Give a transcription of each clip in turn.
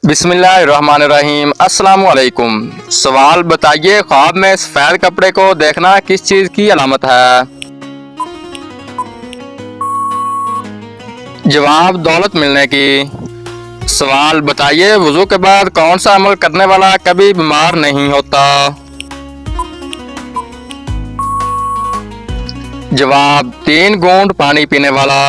बिस्मिल्लाहिर्रहमानिर्रहीम। अस्सलाम वालेकुम। सवाल बताइए, ख्वाब में सफ़ेद कपड़े को देखना किस चीज़ की अलामत है? जवाब, दौलत मिलने की। सवाल बताइए, वुज़ू के बाद कौन सा अमल करने वाला कभी बीमार नहीं होता? जवाब, 3 घूंट पानी पीने वाला।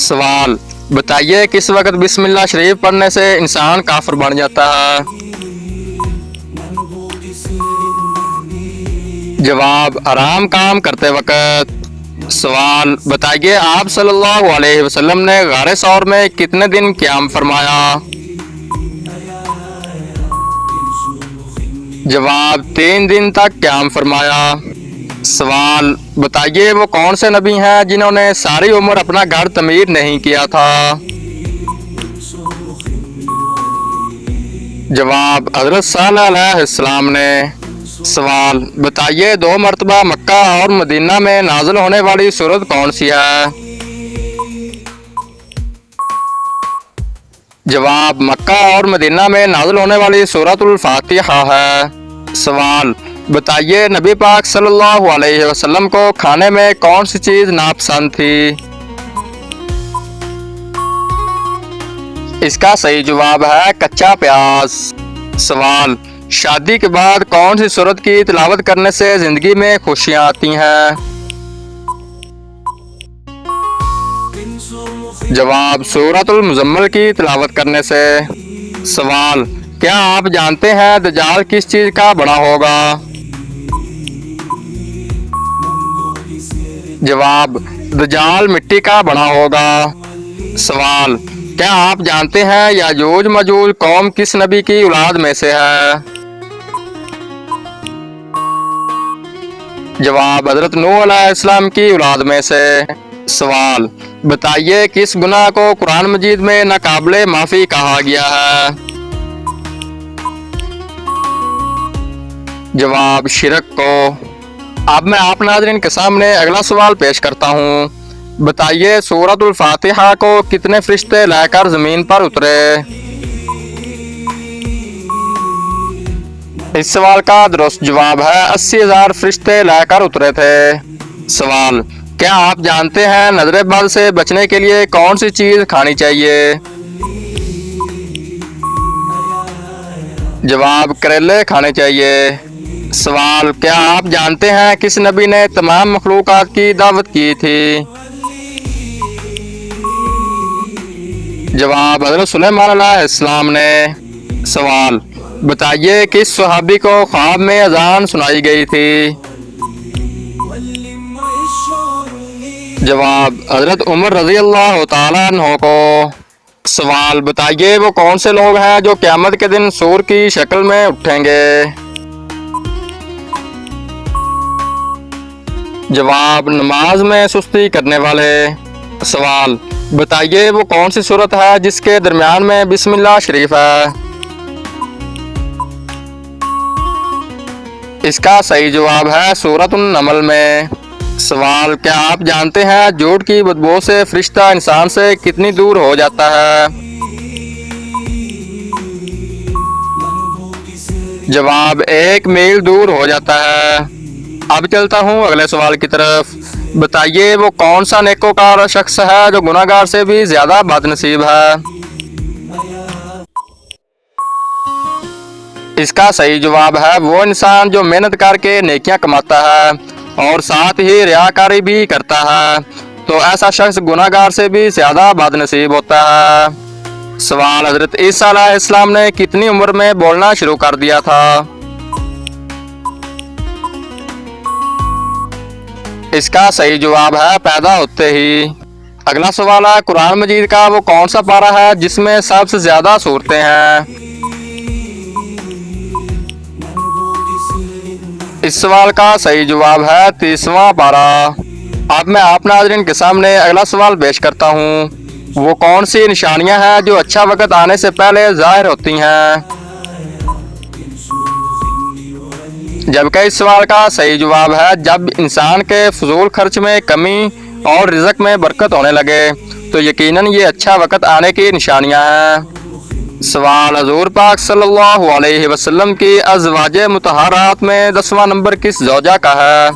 सवाल बताइए, किस वक्त बिस्मिल्लाह शरीफ पढ़ने से इंसान काफिर बन जाता है? जवाब, आराम काम करते वक्त। सवाल बताइए, आप सल्लल्लाहु अलैहि वसल्लम ने गारे सौर में कितने दिन क़याम फरमाया? जवाब, 3 दिन तक क़याम फरमाया। सवाल बताइए, वो कौन से नबी हैं जिन्होंने सारी उम्र अपना घर तमीर नहीं किया था? जवाब, हज़रत सालेह अलैहिस्सलाम ने। सवाल बताइए, 2 मरतबा मक्का और मदीना में नाज़िल होने वाली सूरत कौन सी है? जवाब, मक्का और मदीना में नाज़िल होने वाली सूरतुल फातिहा है। सवाल बताइए, नबी पाक सल्लल्लाहु अलैहि वसल्लम को खाने में कौन सी चीज़ नापसंद थी? इसका सही जवाब है कच्चा प्याज। सवाल शादी के बाद कौन सी सूरत की तिलावत करने से जिंदगी में खुशियाँ आती हैं? जवाब, सूरतुल मुज़म्मिल की तिलावत करने से। सवाल क्या आप जानते हैं दज्जाल किस चीज़ का बना होगा? जवाब, दज्जाल मिट्टी का बना होगा। सवाल क्या आप जानते हैं याजूज मजूज कौम किस नबी की औलाद में से है? जवाब, हज़रत नूह अलैहिस्सलाम की औलाद में से। सवाल बताइए, किस गुनाह को कुरान मजीद में नाकाबिले माफ़ी कहा गया है? जवाब, शिरक को। अब मैं आप नाज़रीन के सामने अगला सवाल पेश करता हूँ। बताइए, सूरतुल फातिहा को कितने फरिश्ते लेकर ज़मीन पर उतरे? इस सवाल का दुरुस्त जवाब है 80,000 फरिश्ते लेकर उतरे थे। सवाल क्या आप जानते हैं नजर बद से बचने के लिए कौन सी चीज़ खानी चाहिए? जवाब, करेले खाने चाहिए। सवाल क्या आप जानते हैं किस नबी ने तमाम मखलूकात की दावत की थी? जवाब, हज़रत सुलेमान अलैहिस्सलाम ने। सवाल बताइए, किस सहाबी को ख्वाब में अजान सुनाई गई थी? जवाब, हज़रत उमर रज़ी अल्लाह तआला अन्हु को। सवाल बताइए, वो कौन से लोग हैं जो क़यामत के दिन सूर की शक्ल में उठेंगे? जवाब, नमाज में सुस्ती करने वाले। सवाल बताइए, वो कौन सी सूरत है जिसके दरमियान में बिस्मिल्लाह शरीफ है? इसका सही जवाब है सूरतुन नमल में। सवाल क्या आप जानते हैं झूठ की बदबू से फरिश्ता इंसान से कितनी दूर हो जाता है? जवाब, 1 मील दूर हो जाता है। अब चलता हूँ अगले सवाल की तरफ। बताइए, वो कौन सा नेकोकार शख्स है जो गुनाहगार से भी ज्यादा बदनसीब है? इसका सही जवाब है वो इंसान जो मेहनत करके नेकियां कमाता है और साथ ही रियाकारी भी करता है, तो ऐसा शख्स गुनाहगार से भी ज्यादा बदनसीब होता है। सवाल हज़रत ईसा अलैहिस्सलाम ने कितनी उम्र में बोलना शुरू कर दिया था? इसका सही जवाब है पैदा होते ही। अगला सवाल है, कुरान मजीद का वो कौन सा पारा है जिसमें सबसे ज्यादा सूरतें हैं? इस सवाल का सही जवाब है 30वां पारा। अब मैं आप नाज़रीन के सामने अगला सवाल पेश करता हूँ। वो कौन सी निशानियां हैं जो अच्छा वक्त आने से पहले जाहिर होती हैं? जबकि इस सवाल का सही जवाब है जब इंसान के फजूल खर्च में कमी और रिज़्क में बरकत होने लगे, तो यकीनन ये अच्छा वक्त आने की निशानियां हैं। सवाल, हजूर पाक सल्लल्लाहु अलैहि वसल्लम की अज़वाजे मुतहरात में 10वां नंबर किस ज़ौजा का है?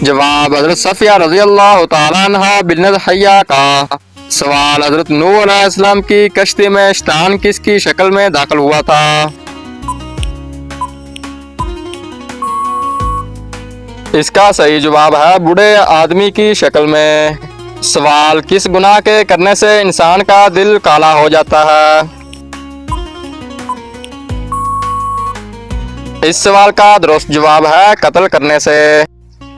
जवाब, हजरत सफिया रज़ी अल्लाह तआला अन्हा बिन्त हय्या का। सवाल, हजरत नूह अलैहिस्सलाम की कश्ती में शैतान किसकी शक्ल में दाखिल हुआ था? इसका सही जवाब है बूढ़े आदमी की शक्ल में। सवाल, किस गुनाह के करने से इंसान का दिल काला हो जाता है? इस सवाल का दुरुस्त जवाब है कत्ल करने से।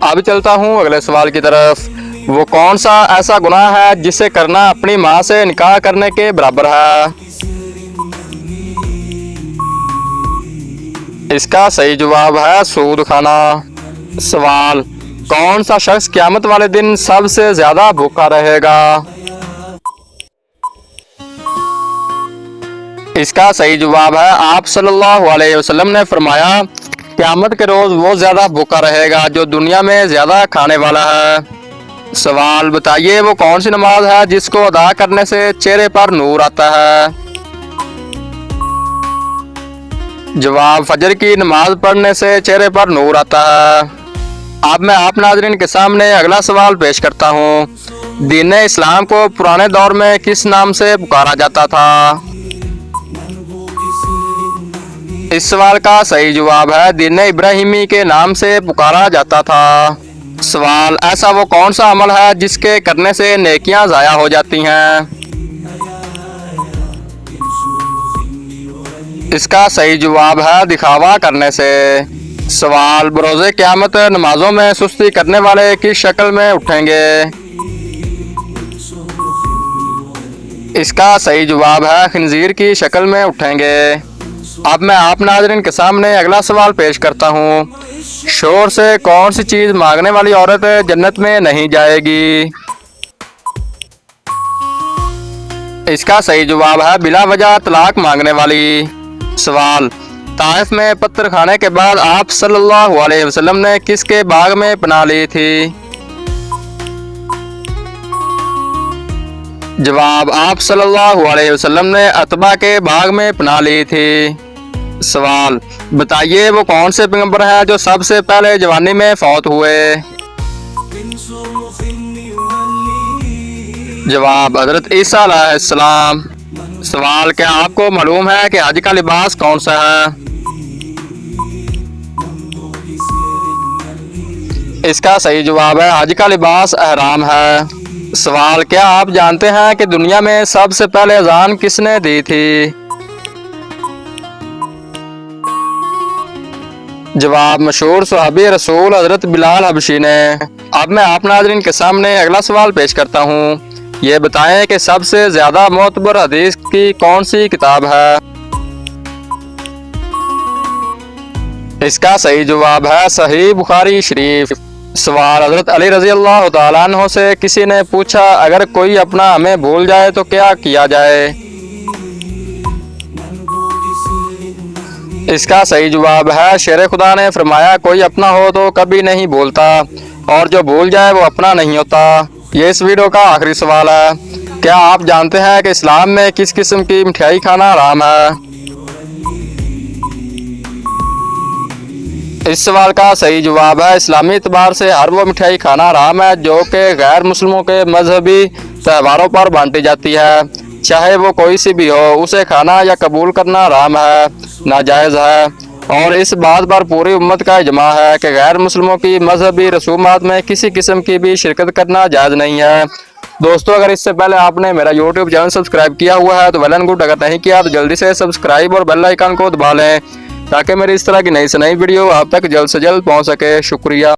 अब चलता हूँ अगले सवाल की तरफ। वो कौन सा ऐसा गुनाह है जिसे करना अपनी माँ से निकाह करने के बराबर है? इसका सही जवाब है सूद खाना। सवाल, कौन सा शख्स क़यामत वाले दिन सबसे ज्यादा भूखा रहेगा? इसका सही जवाब है आप सल्लल्लाहु अलैहि वसल्लम ने फरमाया, क़यामत के रोज वो ज्यादा भूखा रहेगा जो दुनिया में ज्यादा खाने वाला है। सवाल, बताइए वो कौन सी नमाज है जिसको अदा करने से चेहरे पर नूर आता है? जवाब, फजर की नमाज पढ़ने से चेहरे पर नूर आता है। अब मैं आप नाज़रीन के सामने अगला सवाल पेश करता हूँ। दीन इस्लाम को पुराने दौर में किस नाम से पुकारा जाता था? इस सवाल का सही जवाब है दीन इब्राहिमी के नाम से पुकारा जाता था। सवाल, ऐसा वो कौन सा अमल है जिसके करने से नेकियां ज़ाया हो जाती हैं? इसका सही जवाब है दिखावा करने से। सवाल, बरोज़े क़यामत नमाजों में सुस्ती करने वाले किस शक्ल में उठेंगे? इसका सही जवाब है खिंजीर की शक्ल में उठेंगे। अब मैं आप नाज़रीन के सामने अगला सवाल पेश करता हूँ। शोहर से कौन सी चीज़ मांगने वाली औरत जन्नत में नहीं जाएगी? इसका सही जवाब है बिला वजह तलाक मांगने वाली। सवाल, ताइफ में पत्थर खाने के बाद आप सल्लल्लाहु अलैहि वसल्लम ने किसके बाग में पनाह ली थी? जवाब, आप सल्लल्लाहु अलैहि वसल्लम ने अतबा के बाग में पनाह ली थी। सवाल, बताइए वो कौन से पैगंबर हैं जो सबसे पहले जवानी में फौत हुए? जवाब, हजरत ईसा अलैहिस्सलाम। सवाल, क्या आपको मालूम है कि हज का लिबास कौन सा है? इसका सही जवाब है हज का लिबास एहराम है। सवाल, क्या आप जानते हैं कि दुनिया में सबसे पहले अजान किसने दी थी? जवाब, मशहूर सहाबी रसूल हजरत बिलाल हबशी ने। अब मैं आप नाज़रीन के सामने अगला सवाल पेश करता हूँ। ये बताएं कि सबसे ज्यादा मोतबर हदीस की कौन सी किताब है? इसका सही जवाब है सही बुखारी शरीफ। सवाल, हजरत अली रजी अल्लाह तआला अन्हु से किसी ने पूछा, अगर कोई अपना हमें भूल जाए तो क्या किया जाए? इसका सही जवाब है शेर खुदा ने फरमाया, कोई अपना हो तो कभी नहीं भूलता और जो भूल जाए वो अपना नहीं होता। ये इस वीडियो का आखिरी सवाल है। क्या आप जानते हैं कि इस्लाम में किस किस्म की मिठाई खाना हराम है? इस सवाल का सही जवाब है इस्लामी एतबार से हर वो मिठाई खाना हराम है जो कि गैर मुस्लिमों के मजहबी त्योहारों पर बांटी जाती है, चाहे वो कोई सी भी हो। उसे खाना या कबूल करना हराम है, नाजायज़ है। और इस बात पर पूरी उम्मत का इजमा है कि गैर मुस्लिमों की मजहबी रसूमात में किसी किस्म की भी शिरकत करना जायज़ नहीं है। दोस्तों, अगर इससे पहले आपने मेरा यूट्यूब चैनल सब्सक्राइब किया हुआ है तो वेल एंड गुड, अगर नहीं किया तो जल्दी से सब्सक्राइब और बेल आइकन को दबा लें ताकि मेरी इस तरह की नई से नई वीडियो आप तक जल्द से जल्द पहुंच सके। शुक्रिया।